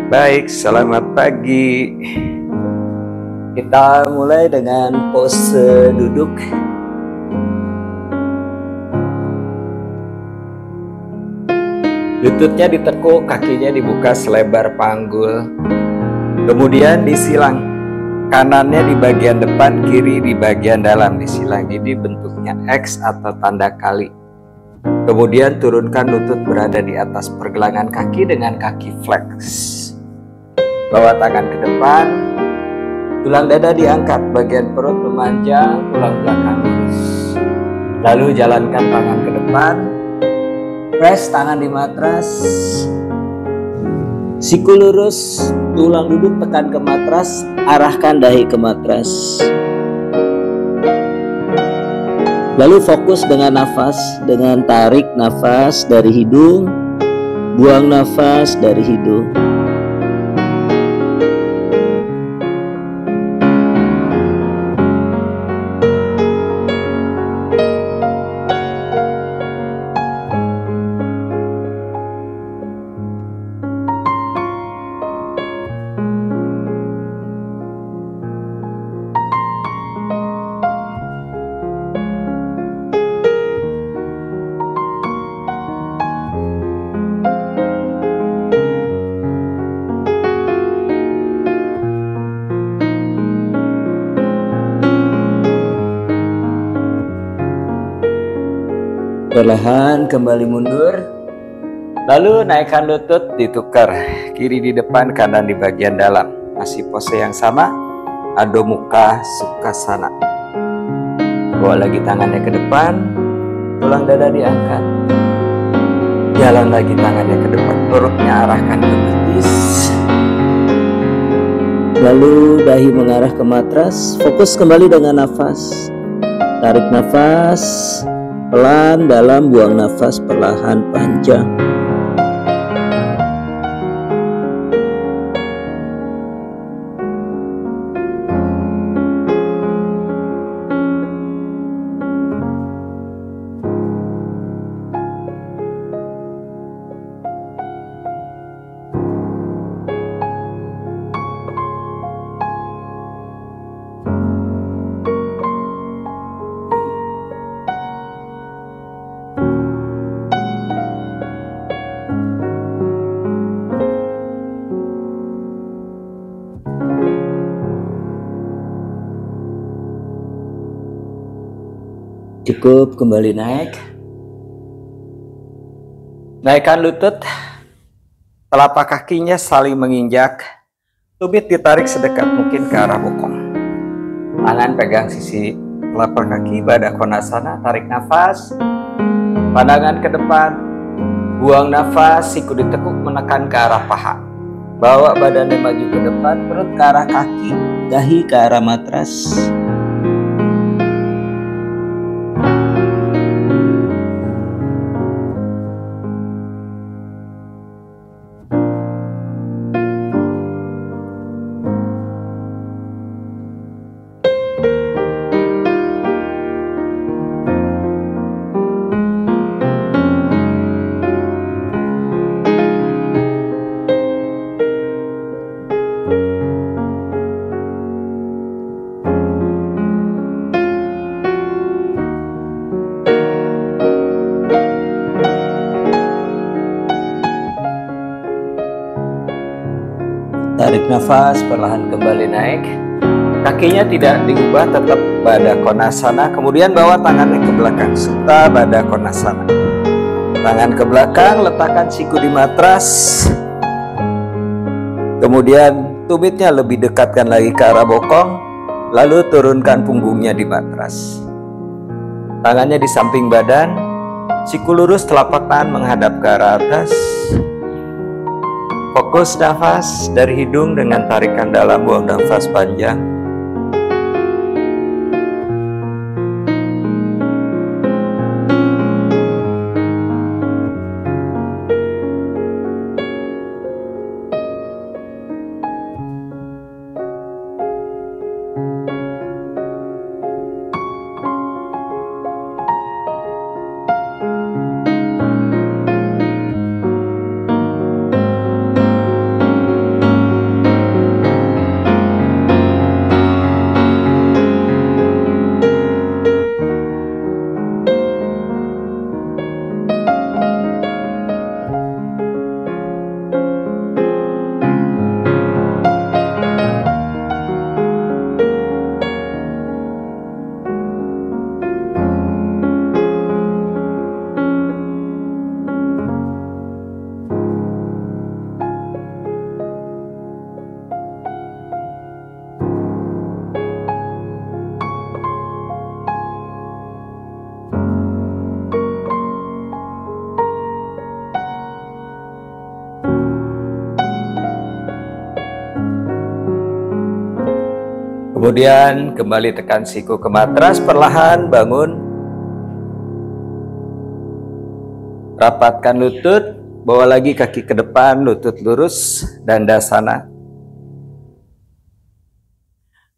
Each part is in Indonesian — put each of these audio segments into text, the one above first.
Baik, selamat pagi. Kita mulai dengan pose duduk. Lututnya ditekuk, kakinya dibuka selebar panggul. Kemudian disilang. Kanannya di bagian depan, kiri di bagian dalam disilang. Jadi bentuknya X atau tanda kali. Kemudian turunkan lutut berada di atas pergelangan kaki dengan kaki flex. Bawa tangan ke depan. Tulang dada diangkat, bagian perut memanjang, tulang belakang lurus. Lalu jalankan tangan ke depan. Press tangan di matras. Siku lurus, tulang duduk tekan ke matras, arahkan dahi ke matras. Lalu fokus dengan nafas, dengan tarik nafas dari hidung, buang nafas dari hidung. Perlahan kembali mundur. Lalu naikkan lutut, ditukar. Kiri di depan, kanan di bagian dalam. Masih pose yang sama. Adho Mukha Sukhasana. Bawa lagi tangannya ke depan. Tulang dada diangkat. Jalan lagi tangannya ke depan. Perutnya arahkan ke betis. Lalu dahi mengarah ke matras. Fokus kembali dengan nafas. Tarik nafas pelan, dalam, buang nafas perlahan, panjang. Cukup, kembali naik. Naikkan lutut. Telapak kakinya saling menginjak. Tumit ditarik sedekat mungkin ke arah bokong. Tangan pegang sisi telapak kaki, Baddha Konasana. Tarik nafas. Pandangan ke depan. Buang nafas, siku ditekuk menekan ke arah paha. Bawa badannya maju ke depan, perut ke arah kaki, dahi ke arah matras. Tarik nafas, perlahan kembali naik. Kakinya tidak diubah, tetap Baddha Konasana. Kemudian bawa tangannya ke belakang, Supta Baddha Konasana. Tangan ke belakang, letakkan siku di matras. Kemudian tumitnya lebih dekatkan lagi ke arah bokong. Lalu turunkan punggungnya di matras. Tangannya di samping badan. Siku lurus, telapak tangan menghadap ke arah atas. Fokus nafas dari hidung dengan tarikan dalam, buang nafas panjang. Kemudian kembali tekan siku ke matras, perlahan bangun. Rapatkan lutut, bawa lagi kaki ke depan, lutut lurus, dandasana.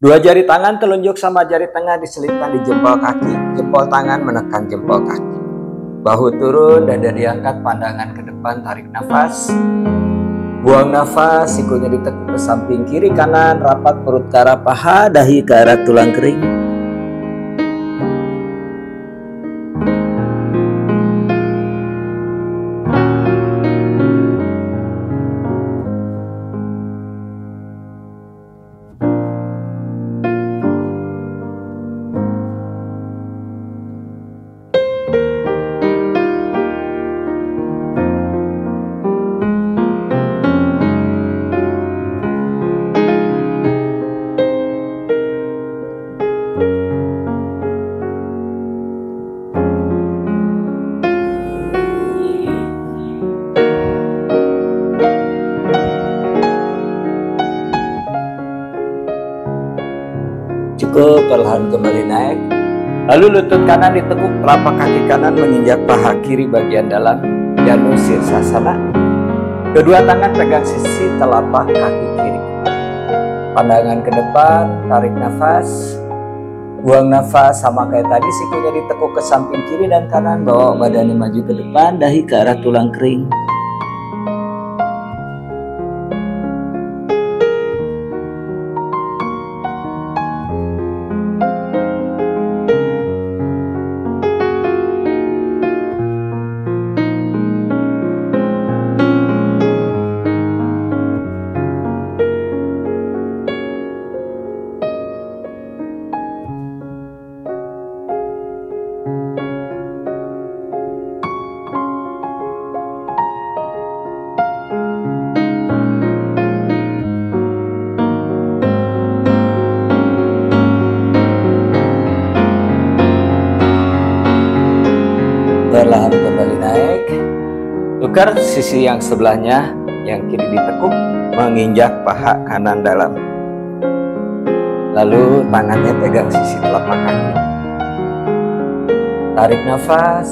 Dua jari tangan telunjuk sama jari tengah diselipkan di jempol kaki, jempol tangan menekan jempol kaki. Bahu turun, dada diangkat, pandangan ke depan, tarik nafas. Buang nafas, sikunya ditekuk ke samping kiri kanan, rapat perut ke arah paha, dahi ke arah tulang kering. Cukup, perlahan kembali naik. Lalu lutut kanan ditekuk, telapak kaki kanan menginjak paha kiri bagian dalam, Janu Sirsasana. Kedua tangan pegang sisi telapak kaki kiri. Pandangan ke depan, tarik nafas. Buang nafas sama kayak tadi, sikunya ditekuk ke samping kiri dan kanan, bawa badannya maju ke depan, dahi ke arah tulang kering. Perlahan kembali naik. Tukar sisi yang sebelahnya, yang kiri ditekuk, menginjak paha kanan dalam. Lalu tangannya pegang sisi telapak kaki. Tarik nafas.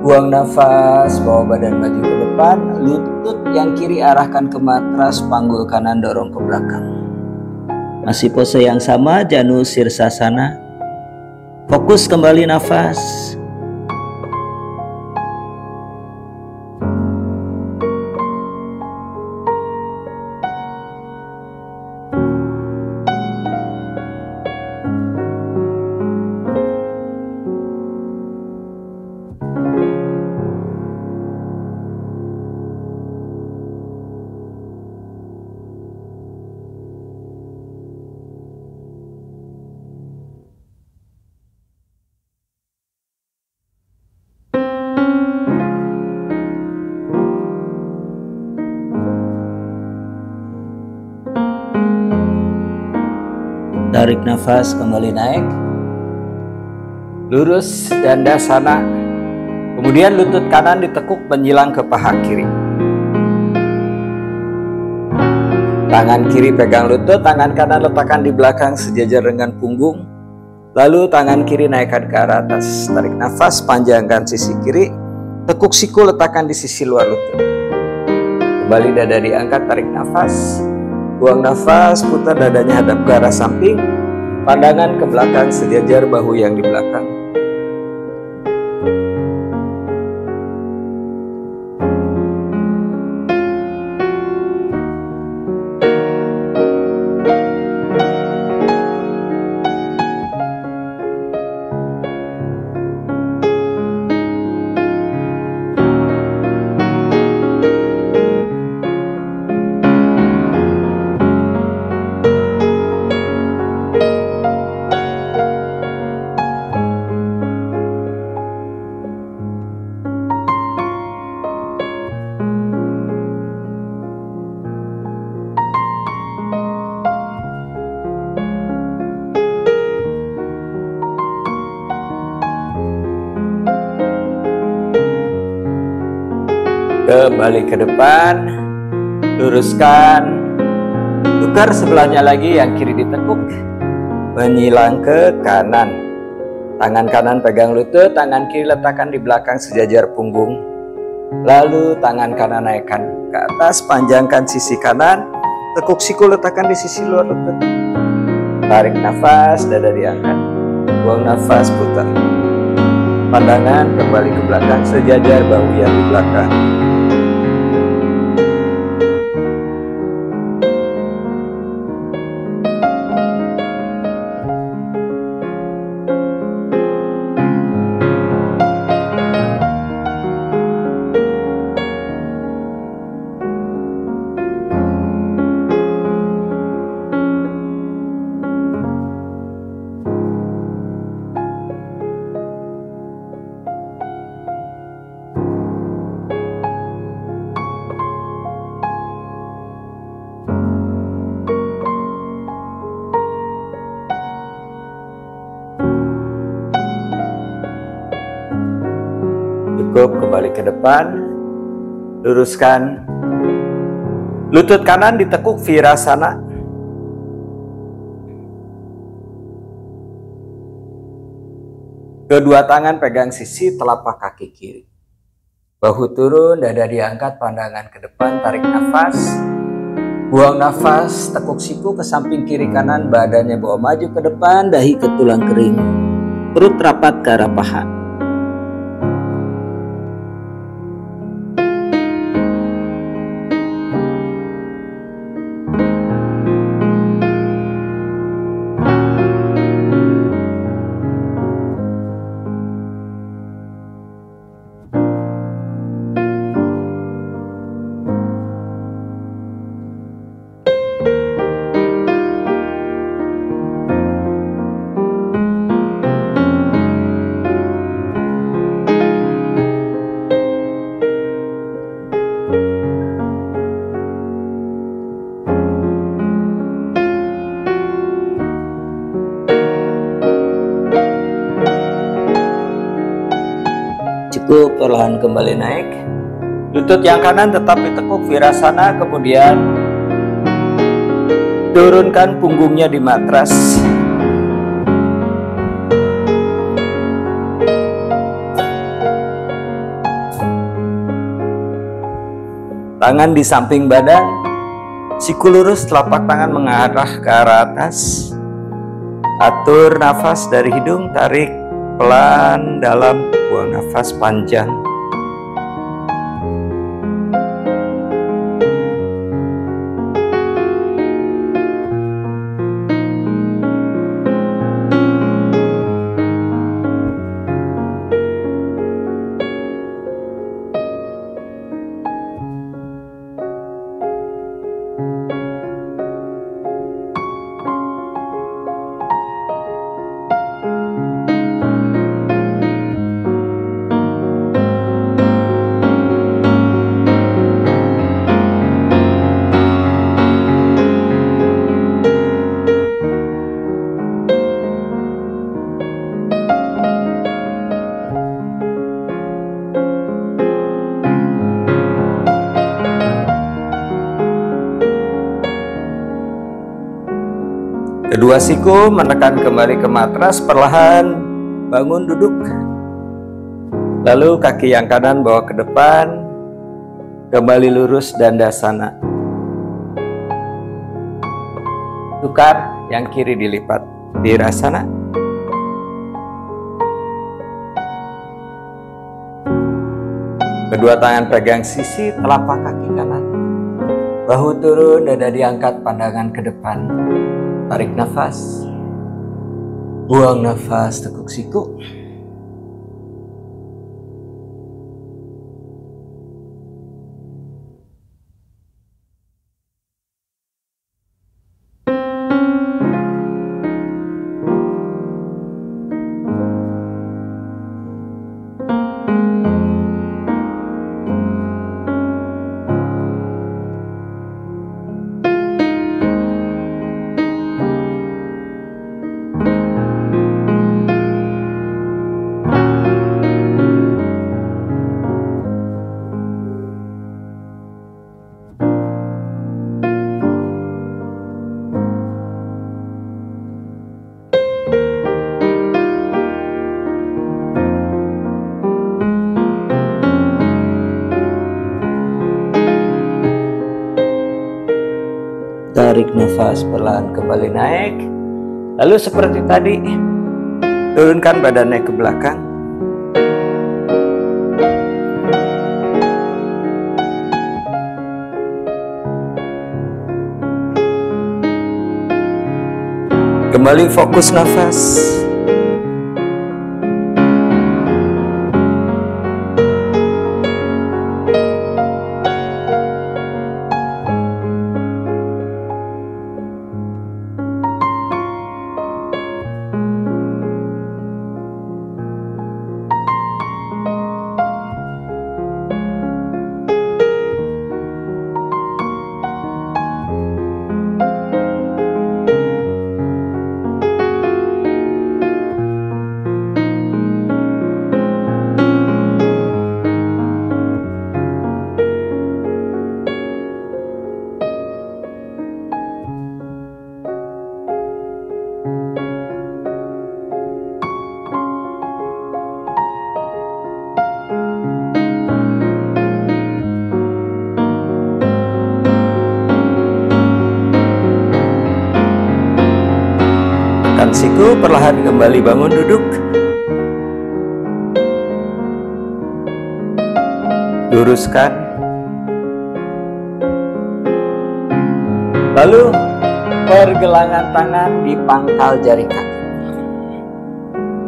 Buang nafas, bawa badan maju ke depan, lutut yang kiri arahkan ke matras, panggul kanan dorong ke belakang. Masih pose yang sama, Janu Sirsasana. Fokus kembali nafas. Tarik nafas, kembali naik. Lurus dandasana. Kemudian lutut kanan ditekuk menyilang ke paha kiri. Tangan kiri pegang lutut, tangan kanan letakkan di belakang sejajar dengan punggung. Lalu tangan kiri naikkan ke arah atas. Tarik nafas, panjangkan sisi kiri. Tekuk siku letakkan di sisi luar lutut. Kembali dada diangkat, tarik nafas. Buang nafas, putar dadanya hadap ke arah samping. Pandangan ke belakang sejajar bahu yang di belakang. Kembali ke depan, luruskan, tukar sebelahnya lagi, yang kiri ditekuk, menyilang ke kanan. Tangan kanan pegang lutut, tangan kiri letakkan di belakang sejajar punggung. Lalu tangan kanan naikkan ke atas, panjangkan sisi kanan, tekuk siku letakkan di sisi luar lutut. Tarik nafas, dada diangkat. Buang nafas, putar. Pandangan kembali ke belakang sejajar bahu yang di belakang. Cukup, kembali ke depan, luruskan lutut kanan ditekuk virasana. Kedua tangan pegang sisi telapak kaki kiri. Bahu turun, dada diangkat, pandangan ke depan, tarik nafas. Buang nafas, tekuk siku ke samping kiri kanan, badannya bawa maju ke depan, dahi ke tulang kering. Perut rapat ke arah paha. Cukup, perlahan kembali naik. Lutut yang kanan tetap ditekuk virasana, kemudian turunkan punggungnya di matras. Tangan di samping badan, siku lurus, telapak tangan mengarah ke arah atas. Atur nafas dari hidung, tarik pelan dalam, buang nafas panjang. Kedua siku menekan kembali ke matras, perlahan bangun duduk. Lalu kaki yang kanan bawa ke depan, kembali lurus dandasana. Tukar, yang kiri dilipat virasana. Kedua tangan pegang sisi telapak kaki kanan. Bahu turun, dada diangkat, pandangan ke depan. Tarik nafas, buang nafas, tekuk siku. tarik nafas perlahan kembali naik. Lalu seperti tadi, turunkan badannya ke belakang. Kembali fokus nafas. Tekan siku, perlahan kembali bangun duduk. Luruskan. Lalu pergelangan tangan di pangkal jari kaki.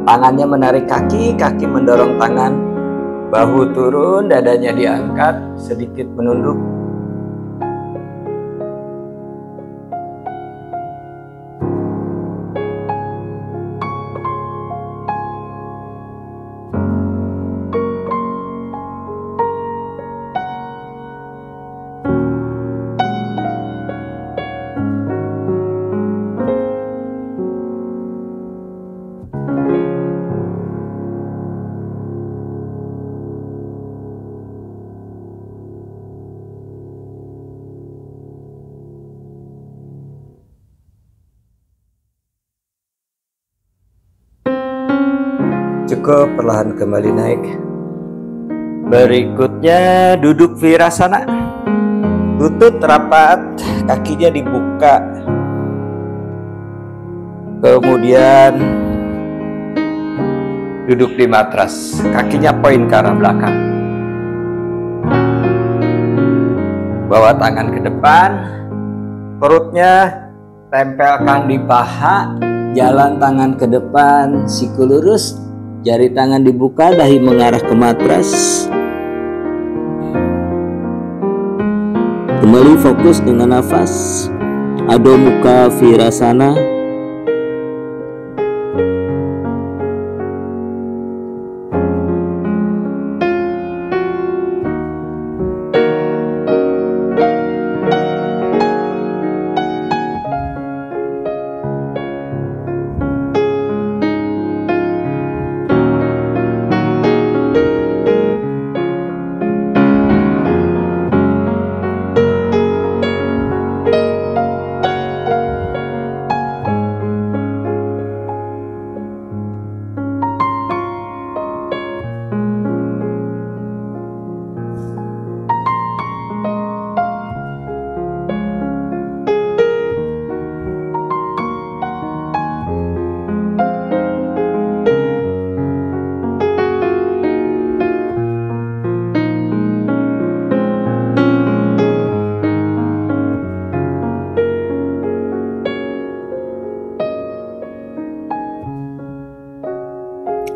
Tangannya menarik kaki, kaki mendorong tangan. Bahu turun, dadanya diangkat, sedikit menunduk. Cukup, perlahan kembali naik. Berikutnya duduk virasana. Lutut rapat, kakinya dibuka. Kemudian duduk di matras, kakinya poin ke arah belakang. Bawa tangan ke depan, perutnya tempelkan di paha, jalan tangan ke depan, siku lurus. Jari tangan dibuka, dahi mengarah ke matras. Kembali fokus dengan nafas. Adho Mukha Virasana.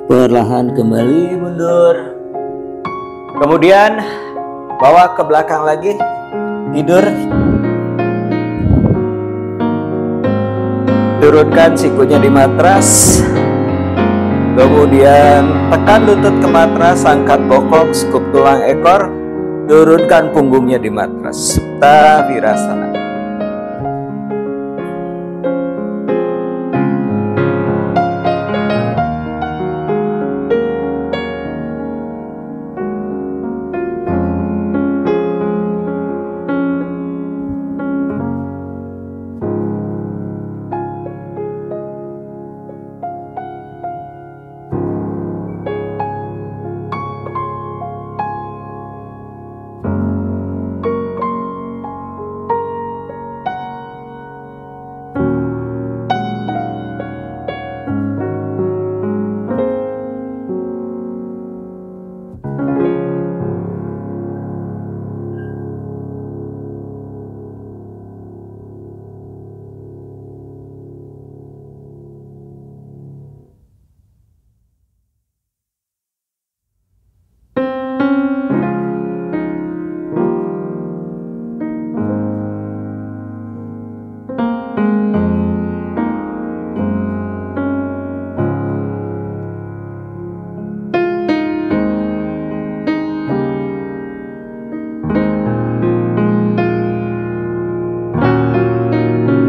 Perlahan kembali mundur. Kemudian bawa ke belakang lagi, tidur. Turunkan sikunya di matras. Kemudian tekan lutut ke matras, angkat bokong, skup tulang ekor. Turunkan punggungnya di matras. Supta Virasana.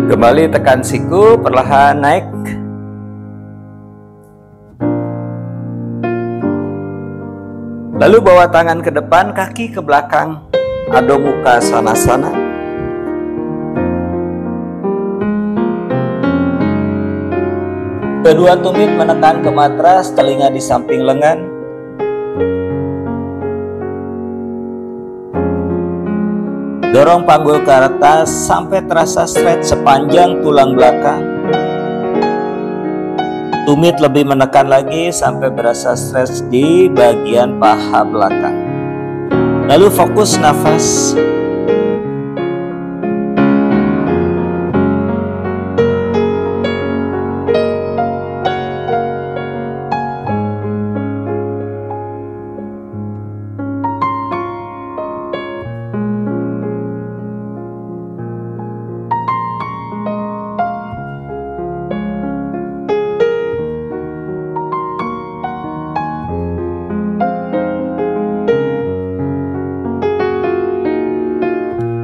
Kembali tekan siku, perlahan naik. Lalu bawa tangan ke depan, kaki ke belakang, Adho Mukha Svanasana. Kedua tumit menekan ke matras, telinga di samping lengan. Dorong panggul ke atas sampai terasa stretch sepanjang tulang belakang. Tumit lebih menekan lagi sampai berasa stretch di bagian paha belakang. Lalu fokus nafas.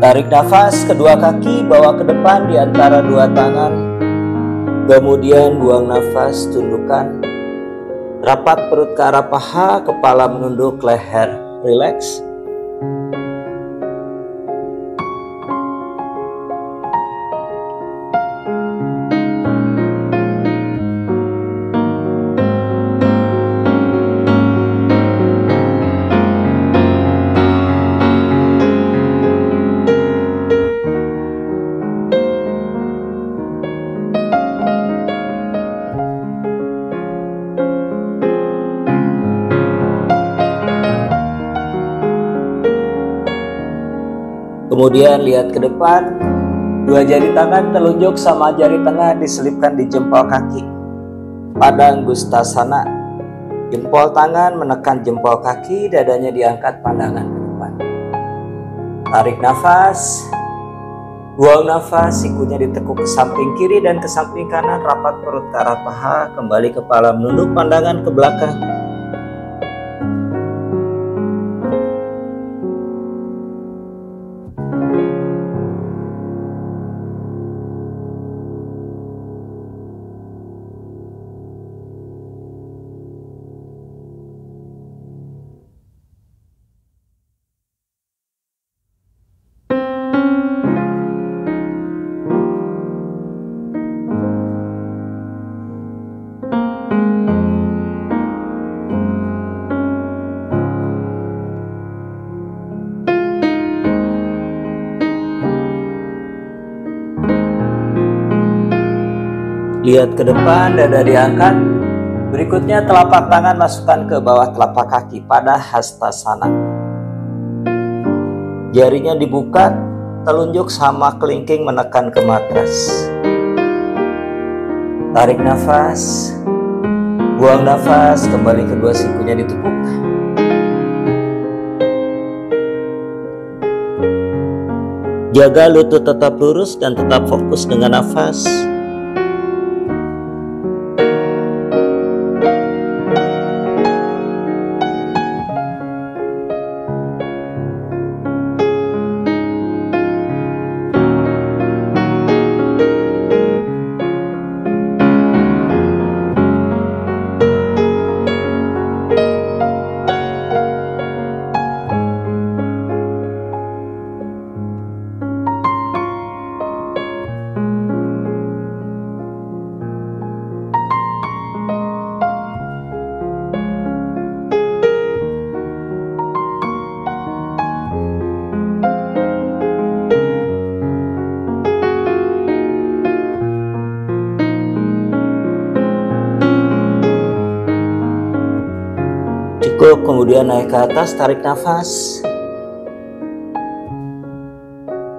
Tarik nafas, kedua kaki bawa ke depan di antara dua tangan. Kemudian buang nafas, tundukkan. Rapat perut ke arah paha, kepala menunduk, leher rileks. Kemudian lihat ke depan, dua jari tangan telunjuk sama jari tengah diselipkan di jempol kaki. Pada Anggustasana, jempol tangan menekan jempol kaki, dadanya diangkat, pandangan ke depan. Tarik nafas, buang nafas, sikunya ditekuk ke samping kiri dan ke samping kanan, rapat perut ke arah paha, kembali kepala menunduk, pandangan ke belakang. Lihat ke depan, dada diangkat. Berikutnya telapak tangan masukkan ke bawah telapak kaki pada Hastasana. Jarinya dibuka, telunjuk sama kelingking menekan ke matras. Tarik nafas, buang nafas, kembali kedua sikunya ditekuk. Jaga lutut tetap lurus dan tetap fokus dengan nafas. Cukup, kemudian naik ke atas, tarik nafas.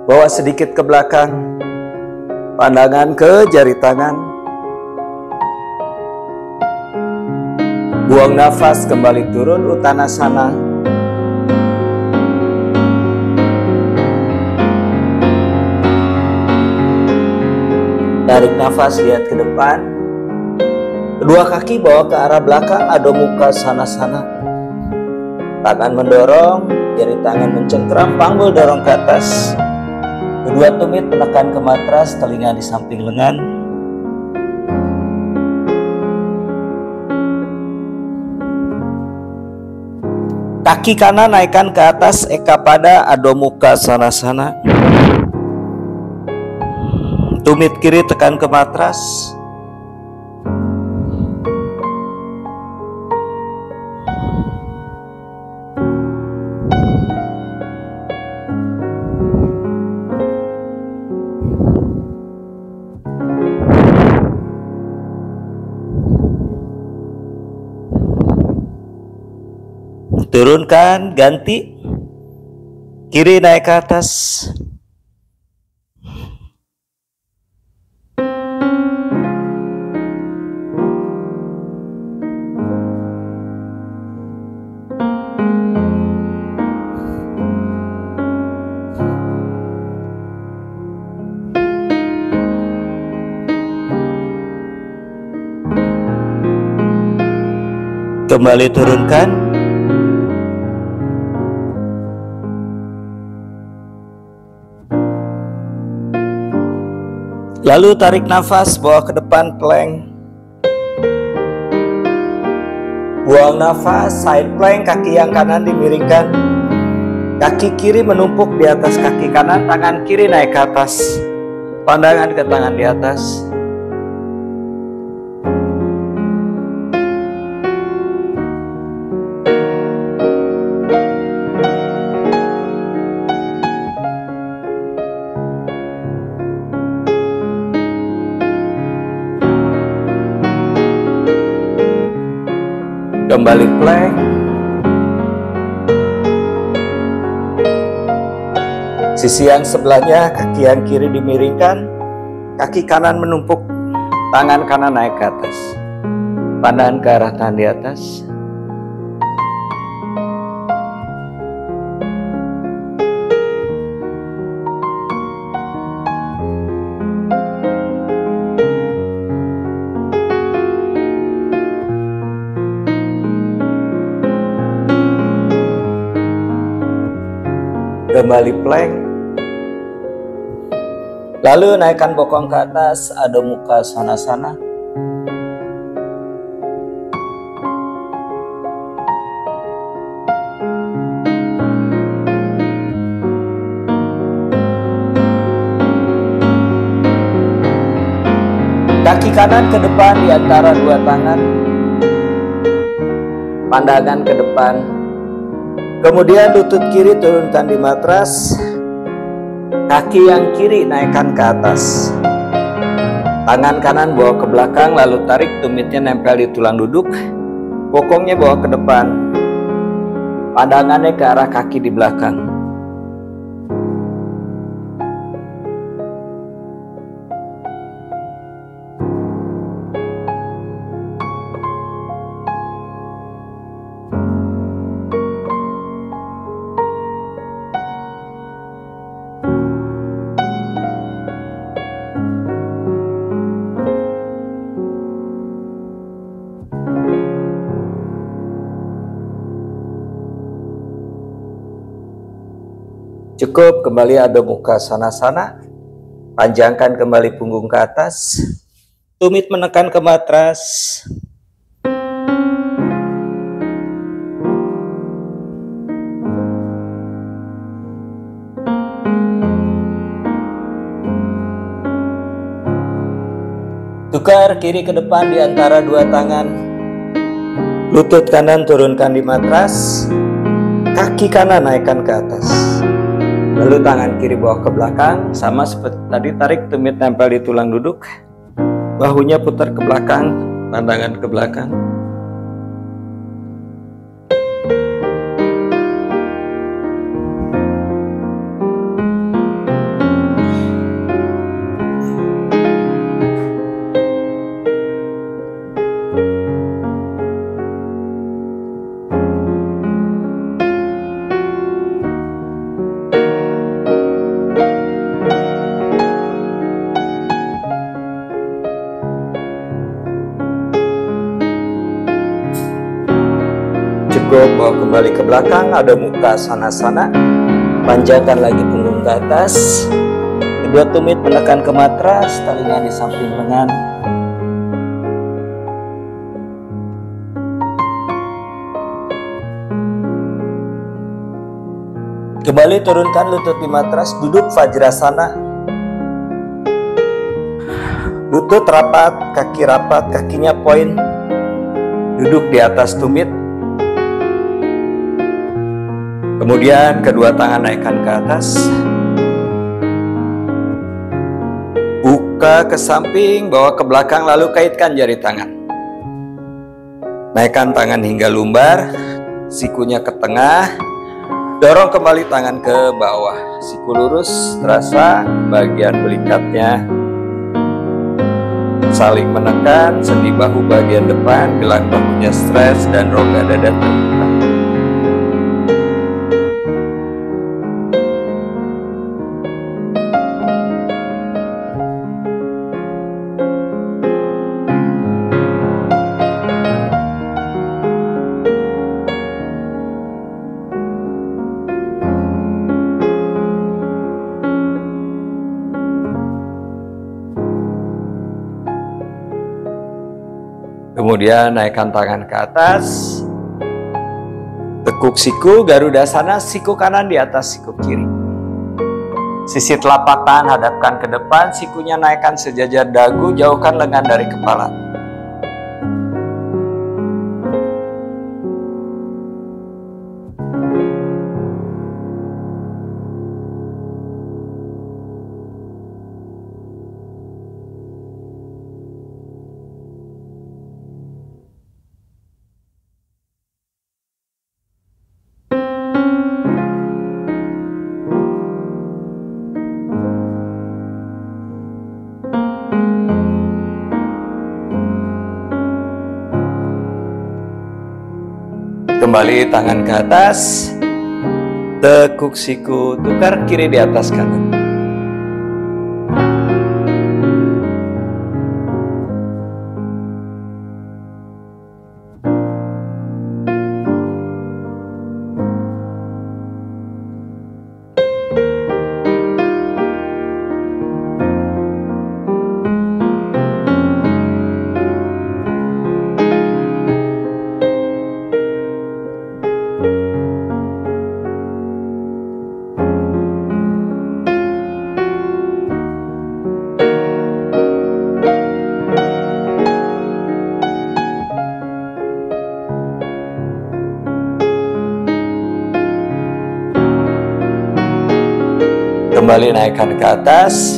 Bawa sedikit ke belakang, pandangan ke jari tangan. Buang nafas, kembali turun, Uttanasana. Tarik nafas, lihat ke depan. Kedua kaki bawa ke arah belakang, Adho Mukha Svanasana. Tangan mendorong, jari tangan mencengkram, panggul dorong ke atas. Kedua tumit menekan ke matras, telinga di samping lengan. Kaki kanan naikkan ke atas, Eka pada Adho Mukha Svanasana. Tumit kiri tekan ke matras. Turunkan, ganti. Kiri naik ke atas. Kembali turunkan. Lalu tarik nafas, bawa ke depan plank. Buang nafas, side plank, kaki yang kanan dimiringkan. Kaki kiri menumpuk di atas kaki kanan, tangan kiri naik ke atas. Pandangan ke tangan di atas. Kembali plank. Sisi yang sebelahnya, kaki yang kiri dimiringkan, kaki kanan menumpuk, tangan kanan naik ke atas. Pandangan ke arah tangan di atas. Kembali plank. Lalu naikkan bokong ke atas, Adho Mukha Svanasana. Kaki kanan ke depan di antara dua tangan. Pandangan ke depan. Kemudian lutut kiri turunkan di matras. Kaki yang kiri naikkan ke atas. Tangan kanan bawa ke belakang, lalu tarik tumitnya nempel di tulang duduk. Bokongnya bawa ke depan. Pandangannya ke arah kaki di belakang. Cukup, kembali Adho Mukha Svanasana. Panjangkan kembali punggung ke atas. Tumit menekan ke matras. Tukar kiri ke depan di antara dua tangan. Lutut kanan turunkan di matras. Kaki kanan naikkan ke atas. Lalu tangan kiri bawa ke belakang, sama seperti tadi, tarik tumit nempel di tulang duduk. Bahunya putar ke belakang, pandangan ke belakang. Bawa kembali ke belakang, Adho Mukha Svanasana. Panjangkan lagi punggung ke atas. Dua tumit menekan ke matras, talinya di samping lengan. Kembali turunkan lutut di matras, duduk Vajrasana. Lutut rapat, kaki rapat, kakinya poin. Duduk di atas tumit. Kemudian kedua tangan naikkan ke atas. Buka ke samping, bawa ke belakang, lalu kaitkan jari tangan. Naikkan tangan hingga lumbar, sikunya ke tengah. Dorong kembali tangan ke bawah, siku lurus, terasa bagian belikatnya saling menekan, sendi bahu bagian depan, gelang bahunya stres dan rongga dada terbuka. Kemudian naikkan tangan ke atas, tekuk siku, Garudasana, siku kanan di atas siku kiri. Sisi telapak tangan hadapkan ke depan, sikunya naikkan sejajar dagu, jauhkan lengan dari kepala. Kembali tangan ke atas, tekuk siku, tukar kiri di atas kanan. Kembali naikkan ke atas,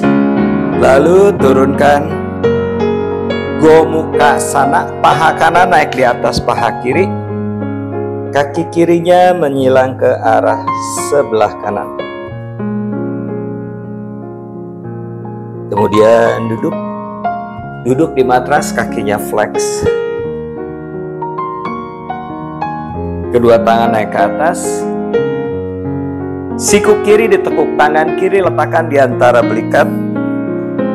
lalu turunkan Gomukasana, paha kanan naik di atas paha kiri, kaki kirinya menyilang ke arah sebelah kanan. Kemudian duduk di matras, kakinya flex. Kedua tangan naik ke atas. Siku kiri ditekuk, tangan kiri letakkan di antara belikat.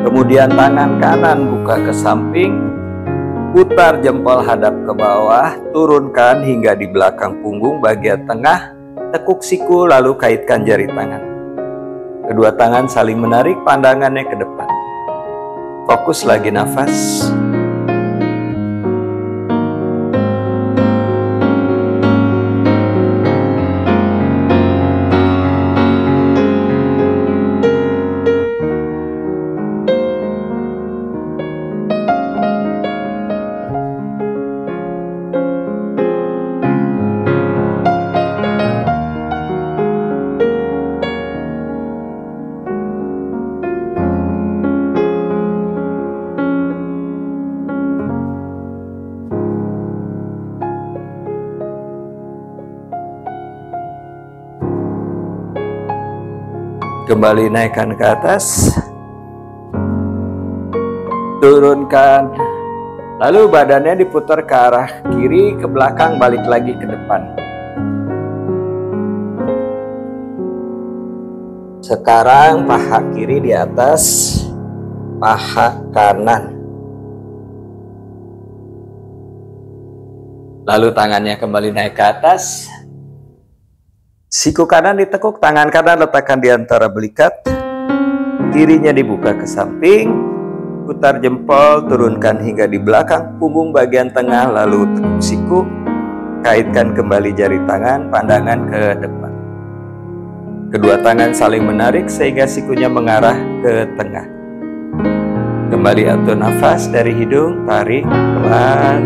Kemudian tangan kanan buka ke samping, putar jempol hadap ke bawah, turunkan hingga di belakang punggung bagian tengah, tekuk siku lalu kaitkan jari tangan. Kedua tangan saling menarik, pandangannya ke depan. Fokus lagi nafas. Kembali naikkan ke atas, turunkan, lalu badannya diputar ke arah kiri, ke belakang, balik lagi ke depan. Sekarang paha kiri di atas paha kanan, lalu tangannya kembali naik ke atas. Siku kanan ditekuk, tangan kanan letakkan di antara belikat. kirinya dibuka ke samping, putar jempol, turunkan hingga di belakang punggung bagian tengah, lalu tekuk siku, kaitkan kembali jari tangan, pandangan ke depan. Kedua tangan saling menarik sehingga sikunya mengarah ke tengah. Kembali atur nafas dari hidung, tarik pelan,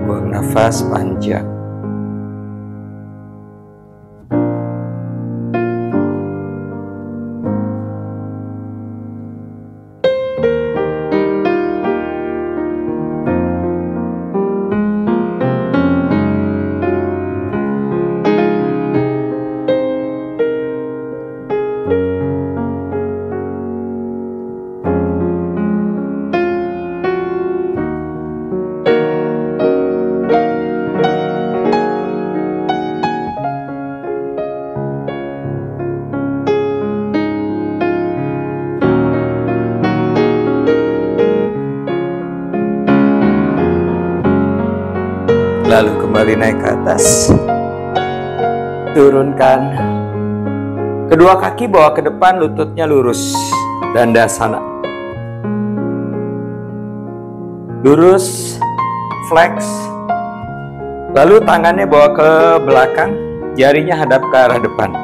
buang nafas panjang. Lalu kembali naik ke atas, turunkan kedua kaki, bawa ke depan, lututnya lurus, Dandasana. Lurus, flex. Lalu tangannya bawa ke belakang, jarinya hadap ke arah depan.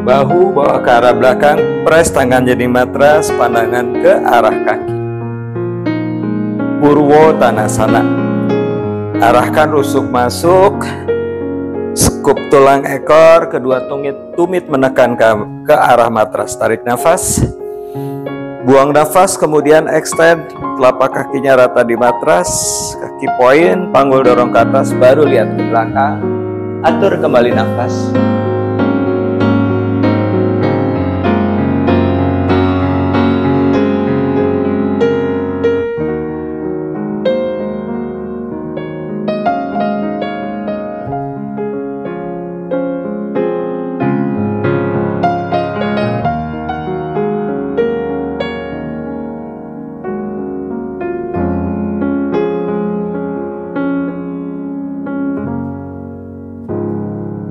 Bahu bawa ke arah belakang, press tangan jadi matras, pandangan ke arah kaki. Purwotanasana. Arahkan rusuk masuk, skup tulang ekor, kedua tumit menekan ke arah matras. Tarik nafas, buang nafas, kemudian extend telapak kakinya rata di matras, kaki poin, panggul dorong ke atas, baru lihat ke belakang, atur kembali nafas.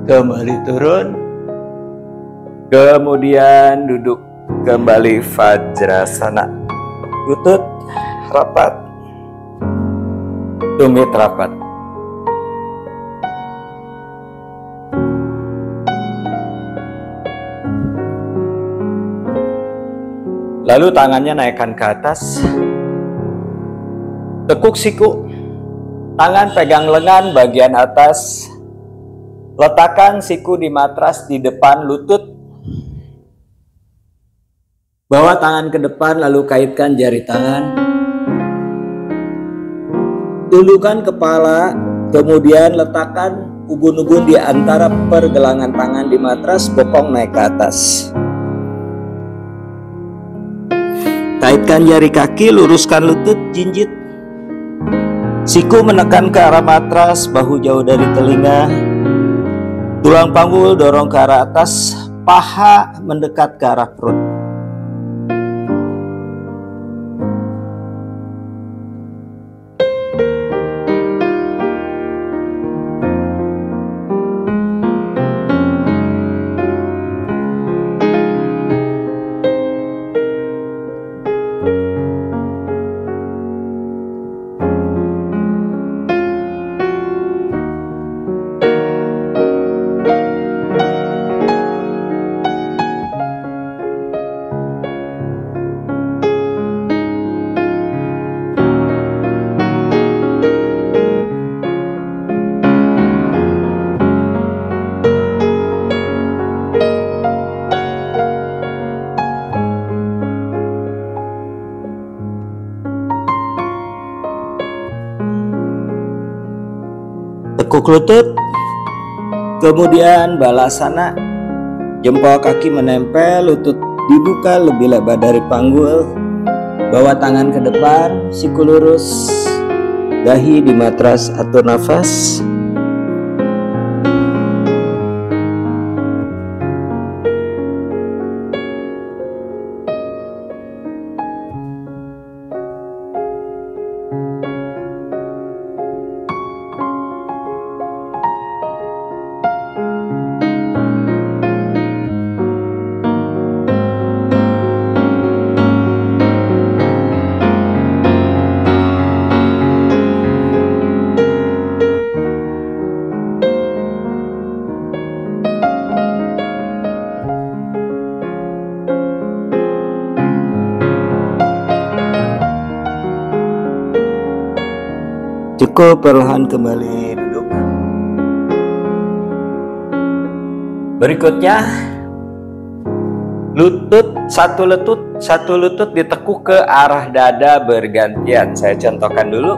Kembali turun, kemudian duduk kembali Vajrasana. Lutut rapat, tumit rapat. Lalu tangannya naikkan ke atas, tekuk siku, tangan pegang lengan bagian atas. Letakkan siku di matras di depan lutut. Bawa tangan ke depan lalu kaitkan jari tangan. Tundukkan kepala, kemudian letakkan ubun-ubun di antara pergelangan tangan di matras, bokong naik ke atas. Kaitkan jari kaki, luruskan lutut, jinjit. Siku menekan ke arah matras, bahu jauh dari telinga. Tulang panggul dorong ke arah atas, paha mendekat ke arah perut. Tekuk lutut, kemudian balasana, jempol kaki menempel, lutut dibuka lebih lebar dari panggul, bawa tangan ke depan, siku lurus, dahi di matras, atur nafas. Pikul perlahan kembali duduk. Berikutnya satu lutut ditekuk ke arah dada bergantian. Saya contohkan dulu.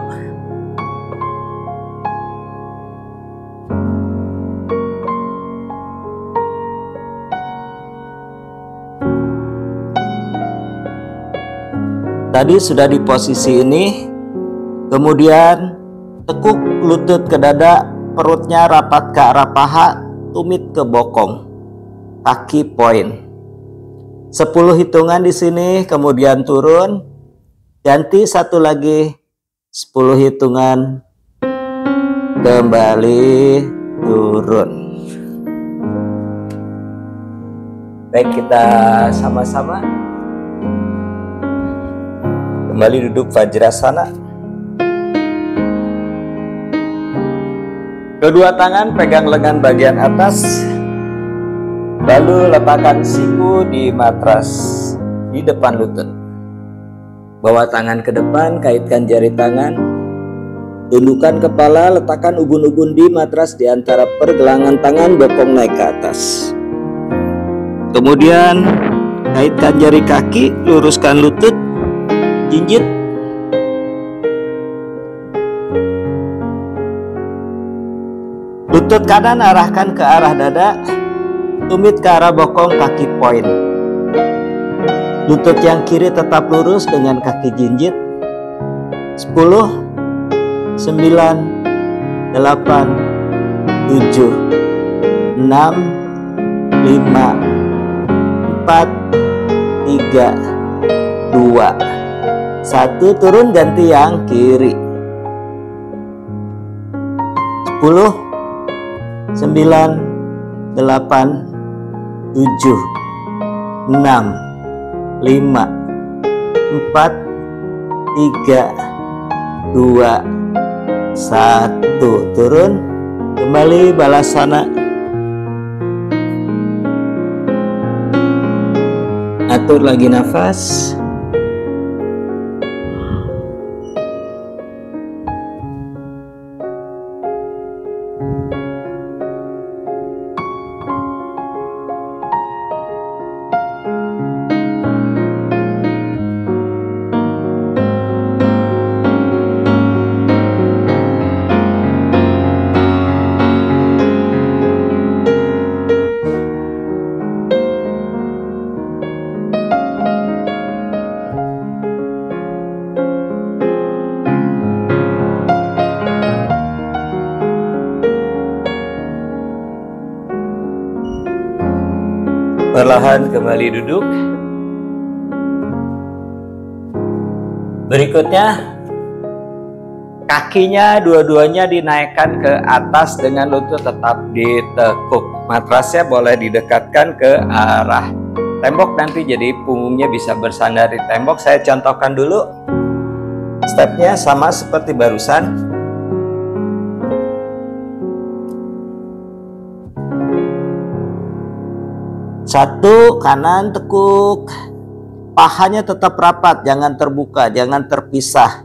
Tadi sudah di posisi ini, kemudian tekuk lutut ke dada, perutnya rapat ke arah paha, tumit ke bokong, kaki poin. 10 hitungan di sini, kemudian turun, ganti satu lagi, 10 hitungan, kembali turun. Baik, kita sama-sama kembali duduk Vajrasana. Kedua tangan pegang lengan bagian atas, lalu letakkan siku di matras di depan lutut. Bawa tangan ke depan, kaitkan jari tangan, tundukkan kepala, letakkan ubun-ubun di matras di antara pergelangan tangan, bokong naik ke atas. Kemudian kaitkan jari kaki, luruskan lutut, jinjit. Lutut kanan arahkan ke arah dada, tumit ke arah bokong, kaki poin. Lutut yang kiri tetap lurus dengan kaki jinjit. 10, 9, 8, 7, 6, 5, 4, 3, 2, 1. Turun, ganti yang kiri. 10, 9, 8, 7, 6, 5, 4, 3, 2, 1. Turun, kembali balasana. Atur lagi nafas. Perlahan kembali duduk. Berikutnya, kakinya dua-duanya dinaikkan ke atas dengan lutut tetap ditekuk. Matrasnya boleh didekatkan ke arah tembok, nanti jadi punggungnya bisa bersandar di tembok. Saya contohkan dulu. Stepnya sama seperti barusan. Satu, kanan tekuk, pahanya tetap rapat, jangan terbuka, jangan terpisah.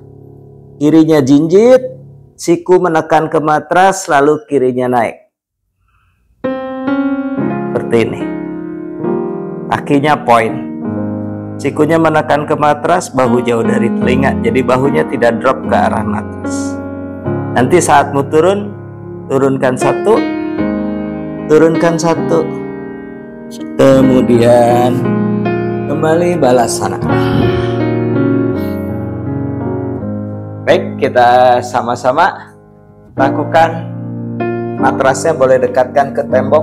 Kirinya jinjit, siku menekan ke matras, lalu kirinya naik. Seperti ini. Kakinya poin. Sikunya menekan ke matras, bahu jauh dari telinga, jadi bahunya tidak drop ke arah matras. Nanti saat mau turun, turunkan satu, turunkan satu. Kemudian kembali balasana. Baik, kita sama-sama lakukan. Matrasnya boleh dekatkan ke tembok.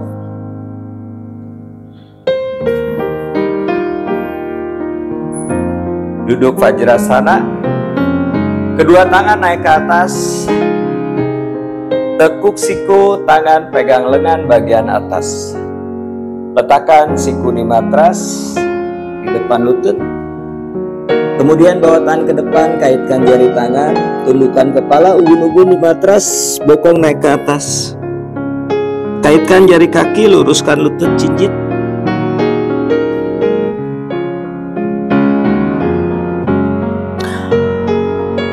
Duduk Vajrasana. Kedua tangan naik ke atas. Tekuk siku, tangan pegang lengan bagian atas. Letakkan siku di matras di depan lutut. Kemudian bawa tangan ke depan, kaitkan jari tangan, tundukkan kepala, ubun-ubun di matras, bokong naik ke atas. Kaitkan jari kaki, luruskan lutut, jinjit.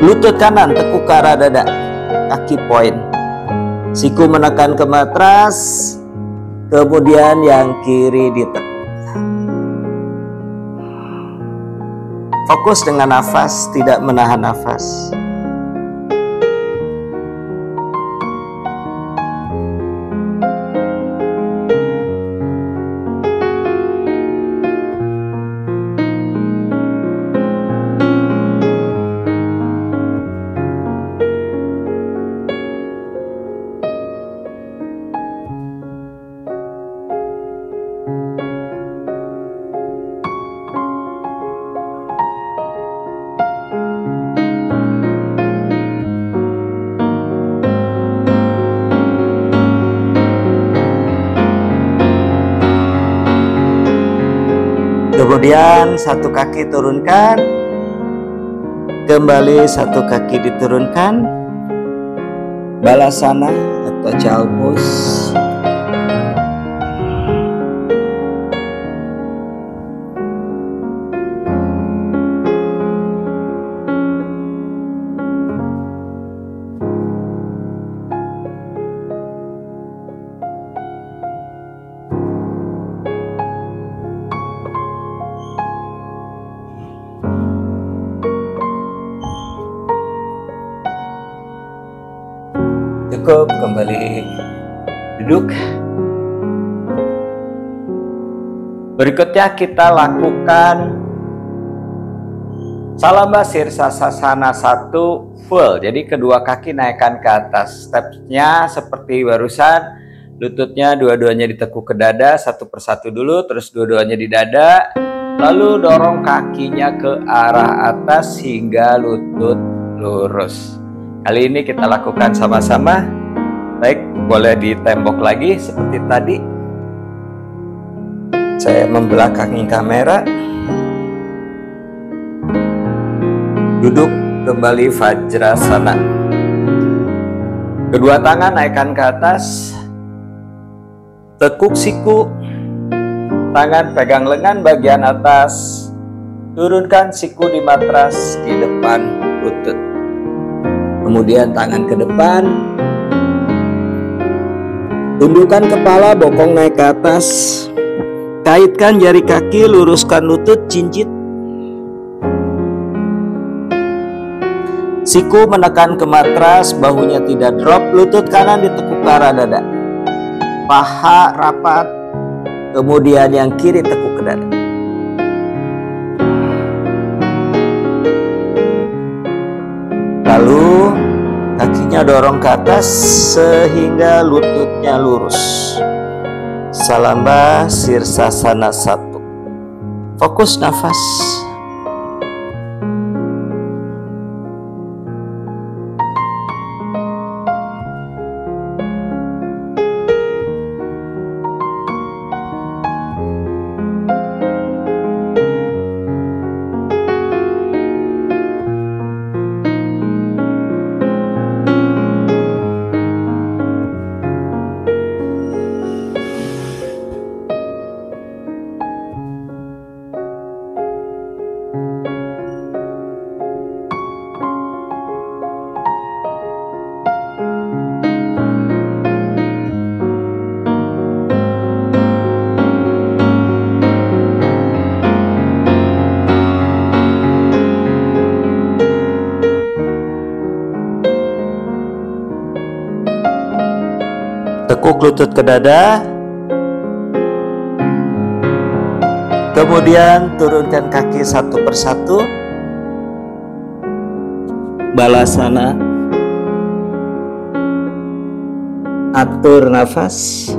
Lutut kanan tekuk ke arah dada. kaki poin. Siku menekan ke matras, kemudian yang kiri ditekuk. Fokus dengan nafas, tidak menahan nafas. Kemudian satu kaki turunkan, kembali satu kaki diturunkan, balasana atau child pose. Cukup, kembali duduk. Berikutnya kita lakukan Salamba Sirsasana 1 full. Jadi kedua kaki naikkan ke atas. Stepnya seperti barusan, lututnya dua-duanya ditekuk ke dada satu persatu dulu, terus dua-duanya di dada, lalu dorong kakinya ke arah atas hingga lutut lurus. Kali ini kita lakukan sama-sama. Baik, boleh ditembok lagi seperti tadi. Saya membelakangi kamera. Duduk kembali Vajrasana. Kedua tangan naikkan ke atas. Tekuk siku. Tangan pegang lengan bagian atas. Turunkan siku di matras di depan lutut. Kemudian tangan ke depan, tundukkan kepala, bokong naik ke atas, kaitkan jari kaki, luruskan lutut, jinjit. Siku menekan ke matras, bahunya tidak drop, lutut kanan ditekuk ke arah dada. Paha rapat, kemudian yang kiri tekuk ke dada. Lalu kakinya dorong ke atas sehingga lututnya lurus. Salamba Sirsasana 1. Fokus nafas. Tekuk lutut ke dada. Kemudian turunkan kaki satu persatu. Balasana. Atur nafas.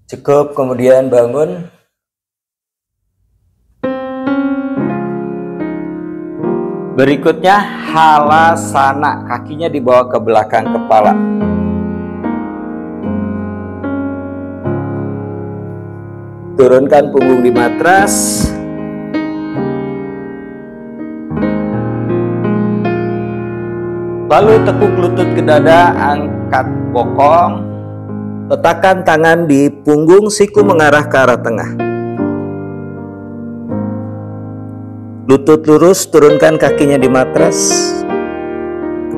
Cukup, kemudian bangun. Berikutnya halasana, kakinya dibawa ke belakang kepala. Turunkan punggung di matras. Lalu tekuk lutut ke dada, angkat bokong. Letakkan tangan di punggung, siku mengarah ke arah tengah. Lutut lurus, turunkan kakinya di matras.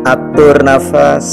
Atur nafas.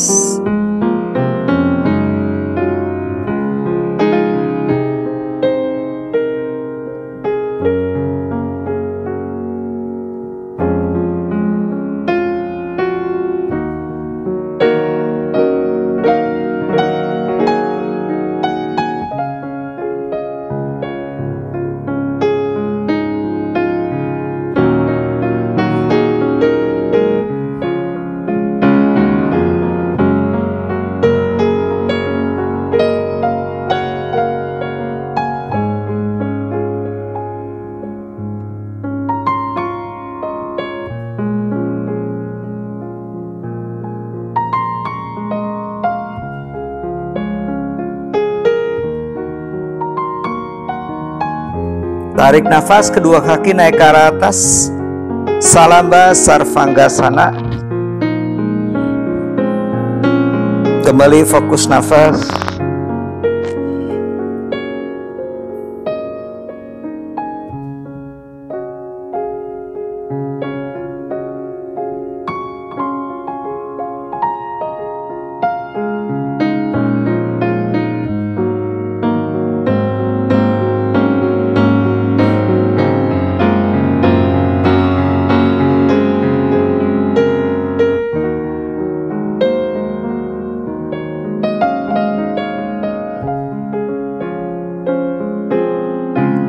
Tarik nafas, kedua kaki naik ke arah atas. Salamba Sarvangasana. Kembali fokus nafas.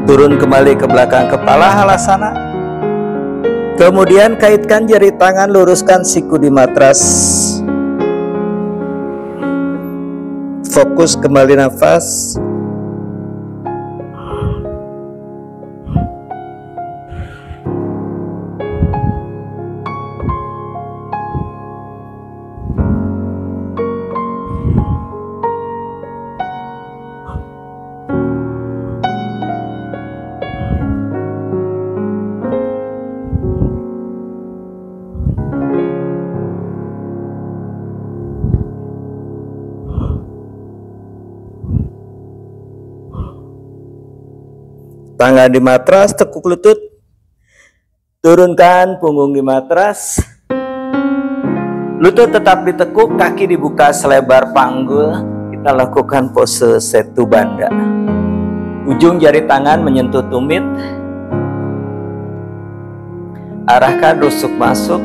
Turun kembali ke belakang kepala, halasana. Kemudian kaitkan jari tangan, luruskan siku di matras. Fokus kembali nafas. Tangan di matras, tekuk lutut. Turunkan punggung di matras. Lutut tetap ditekuk, kaki dibuka selebar panggul. Kita lakukan pose Setu Bandha. Ujung jari tangan menyentuh tumit. Arahkan rusuk masuk.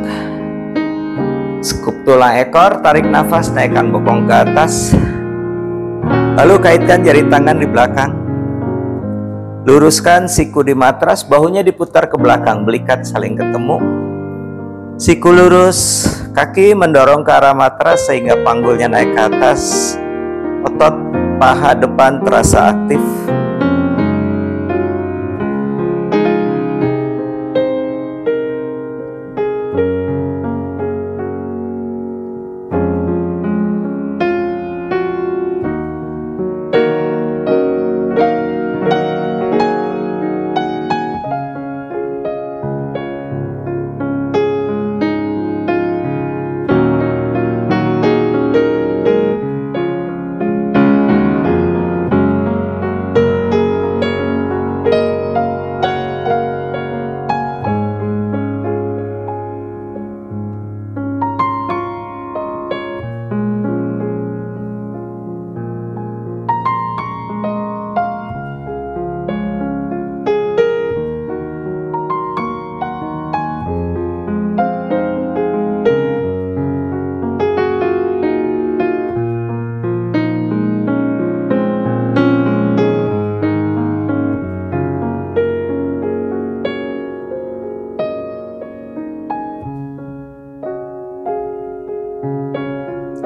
Skup tulang ekor, tarik nafas, naikkan bokong ke atas. Lalu kaitkan jari tangan di belakang. Luruskan siku di matras, bahunya diputar ke belakang, belikat saling ketemu. Siku lurus, kaki mendorong ke arah matras sehingga panggulnya naik ke atas. Otot paha depan terasa aktif.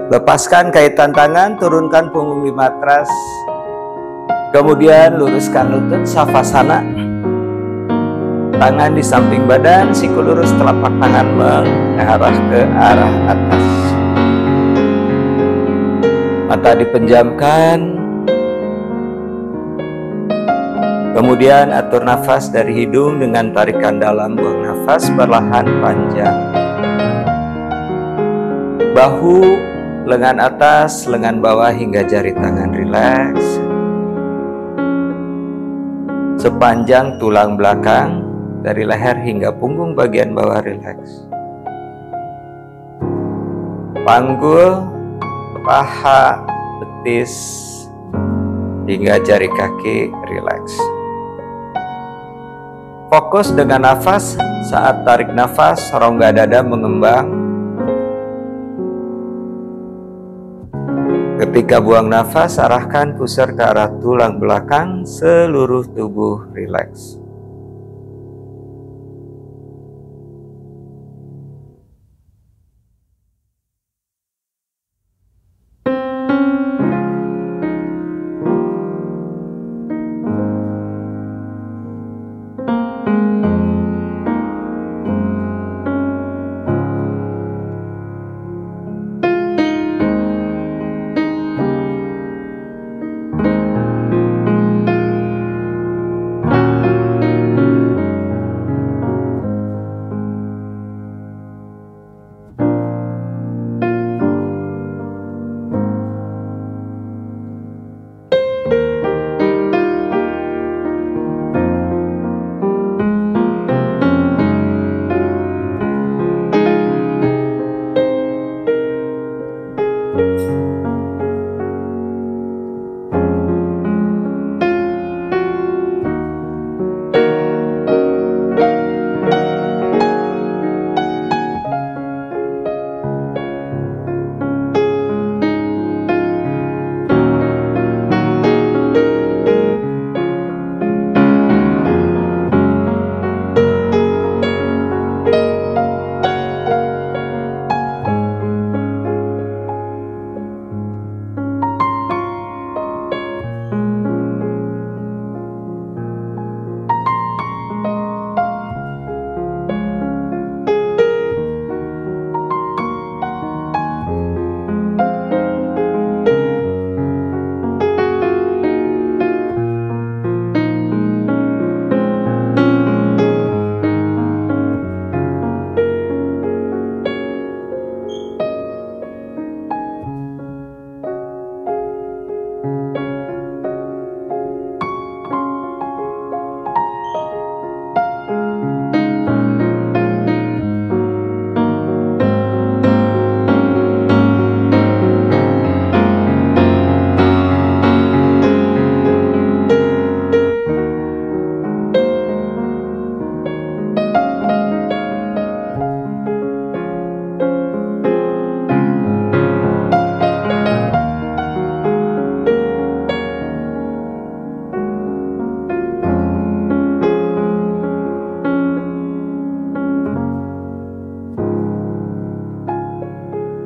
Lepaskan kaitan tangan, turunkan punggung di matras. Kemudian luruskan lutut, Savasana. Tangan di samping badan, siku lurus, telapak tangan mengarah ke arah atas. Mata dipejamkan. Kemudian atur nafas dari hidung dengan tarikan dalam, buang nafas perlahan panjang. Bahu, lengan atas, lengan bawah hingga jari tangan rileks. Sepanjang tulang belakang, dari leher hingga punggung bagian bawah rileks. Panggul, paha, betis, hingga jari kaki rileks. Fokus dengan nafas. Saat tarik nafas, rongga dada mengembang. Ketika buang nafas, arahkan pusar ke arah tulang belakang, seluruh tubuh rileks.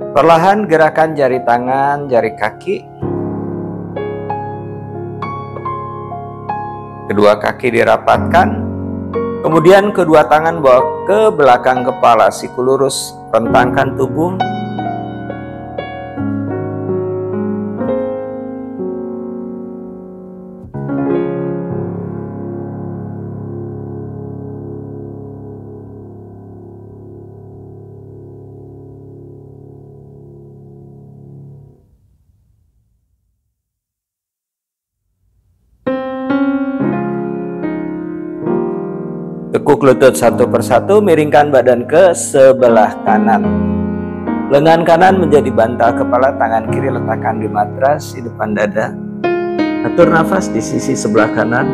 Perlahan gerakan jari tangan, jari kaki. Kedua kaki dirapatkan. Kemudian kedua tangan bawa ke belakang kepala, siku lurus, rentangkan tubuh. Tekuk lutut satu persatu, miringkan badan ke sebelah kanan. Lengan kanan menjadi bantal kepala, tangan kiri letakkan di matras di depan dada. Atur nafas di sisi sebelah kanan.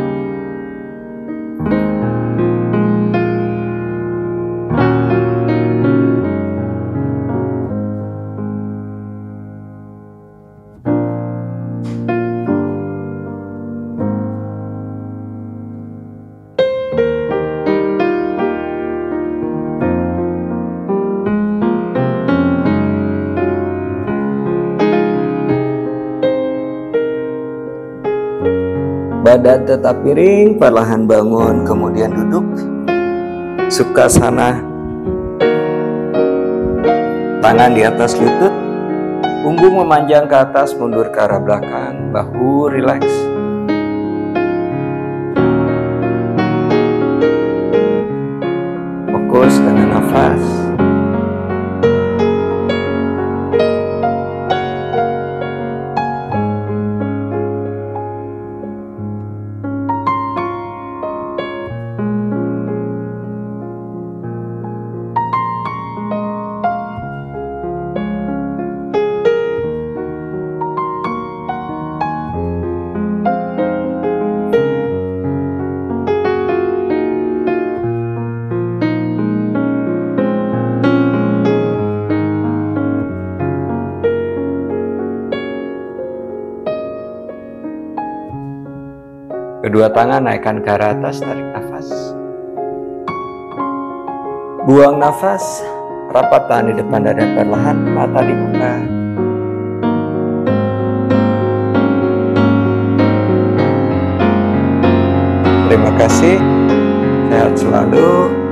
Badan tetap miring, perlahan bangun, kemudian duduk. Sukhasana. Tangan di atas lutut, punggung memanjang ke atas, mundur ke arah belakang, bahu rileks. Fokus dengan nafas. Kedua tangan naikkan ke arah atas, tarik nafas. Buang nafas, rapat tangan di depan dada perlahan, mata dibuka. Terima kasih, sehat selalu.